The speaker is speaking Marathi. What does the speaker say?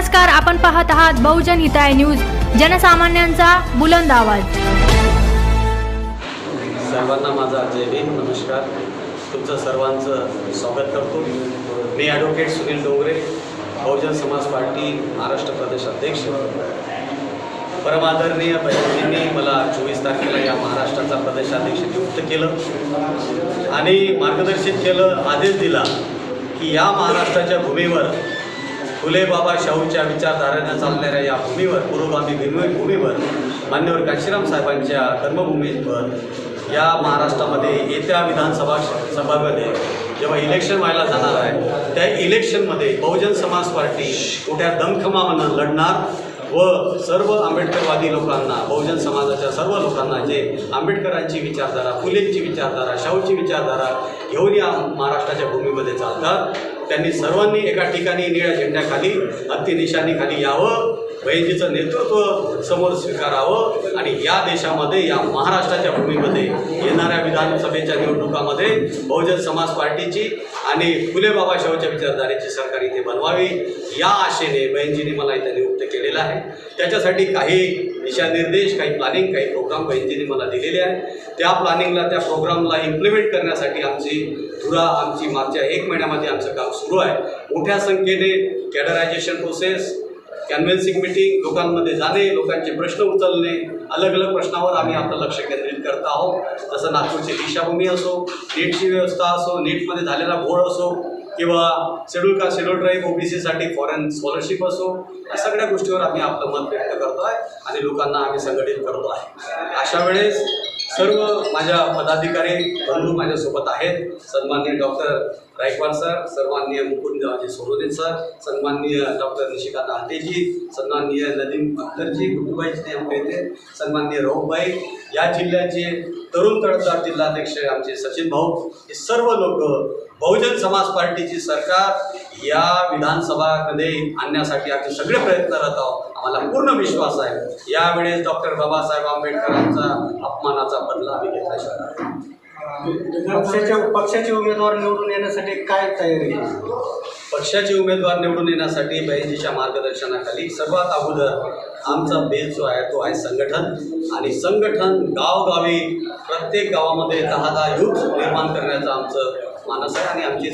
नमस्कार, आपण पाहत आहात बहुजन हिताय न्यूज, जनसामान्यांचा बुलंद आवाज। सर्वांना माझा जय भीम, नमस्कार। तुमचं सर्वांचं स्वागत करतो। मी ॲडव्होकेट सुनील डोंगरे, बहुजन समाज पार्टी महाराष्ट्र प्रदेश अध्यक्ष। परमादरणीय बहिणींनी मला 24 तारखेला या महाराष्ट्राचा प्रदेशाध्यक्ष नियुक्त केलं आणि मार्गदर्शित केलं, आदेश दिला की या महाराष्ट्राच्या भूमीवर फुले बाबा शाहूच्या विचारधारेने चालणाऱ्या या भूमीवर, पुरोगामी भूमीवर, मान्यवर काशीराम साहेबांच्या कर्मभूमीवर या महाराष्ट्रामध्ये येत्या विधानसभामध्ये जेव्हा इलेक्शन व्हायला जाणार आहे, त्या इलेक्शनमध्ये बहुजन समाज पार्टी मोठ्या दमखमानं लढणार व सर्व आंबेडकरवादी लोकांना, बहुजन समाजाच्या सर्व लोकांना जे आंबेडकरांची विचारधारा, फुलेंची विचारधारा, शाहूची विचारधारा घेऊन या महाराष्ट्राच्या भूमीमध्ये चालतात, त्यांनी सर्वांनी एका ठिकाणी निळ्या झेंड्याखाली, हत्तीनिशाणीखाली यावं, बहिणीचं नेतृत्व समोर स्वीकारावं आणि या देशामध्ये, या महाराष्ट्राच्या भूमीमध्ये येणाऱ्या विधानसभेच्या निवडणुकामध्ये बहुजन समाज पार्टीची आणि फुले बाबा शाहूच्या विचारधारेची सरकार इथे बनवावी, या आशेने बहिणजींनी मला इथे नियुक्त केलेलं आहे। त्याच्यासाठी काही दिशानिर्देश, काही प्लॅनिंग, काही प्रोग्राम बहिणजींनी मला दिलेले आहे। त्या प्लॅनिंगला, त्या प्रोग्रामला इम्प्लिमेंट करण्यासाठी आमची मागच्या 1 महिन्यामध्ये आमचं काम सुरू आहे। मोठ्या संख्येने कॅडरायझेशन प्रोसेस, कॅन्व्हेन्सिंग मीटिंग, लोकांमध्ये जाणे, लोकांचे प्रश्न उचलणे, अलग अलग प्रश्नावर आम्ही आपलं लक्ष केंद्रित करत आहोत। जसं नागपूरची दीक्षाभूमी असो, नीटची व्यवस्था असो, नीटमध्ये झालेला घोळ असो, किंवा शेड्यूल ट्राईब OBCसाठी फॉरेन स्कॉलरशिप असो, या सगळ्या गोष्टीवर आम्ही आपलं मत व्यक्त करतो आहे आणि लोकांना आम्ही संघटित करतो आहे। अशा वेळेस सर्व माझ्या पदाधिकारी बंधू माझ्यासोबत आहेत। सन्माननीय डॉक्टर रायकवाड सर, सन्माननीय मुकुंद सोनोने सर, सन्माननीय डॉक्टर निशिकांत आतेजी, सन्माननीय नदीम अख्तरजी, कुटुंबाईजी आमच्या इथे, सन्माननीय रौफबाई, या जिल्ह्याचे तरुण तडफदार जिल्हाध्यक्ष आमचे सचिन भाऊ, हे सर्व लोक बहुजन समाज पार्टीची सरकार या विधानसभामध्ये आणण्यासाठी आम्ही सगळे प्रयत्न करत आहोत। आम्हाला पूर्ण विश्वास आहे यावेळेस डॉक्टर बाबासाहेब आंबेडकरांचा अपमानाचा बदला आम्ही घेतल्याशिवाय पक्षाचे उमेदवार निवडून येण्यासाठी काय तयारी आहे? पक्षाचे उमेदवार निवडून येण्यासाठी बहिणजीच्या मार्गदर्शनाखाली सर्वात अगोदर आमचा बेस जो आहे तो आहे संघटन, आणि संघटन गावगावी, प्रत्येक गावामध्ये 10-10 युथ निर्माण करण्याचं आमचं मानस आहे आणि आमची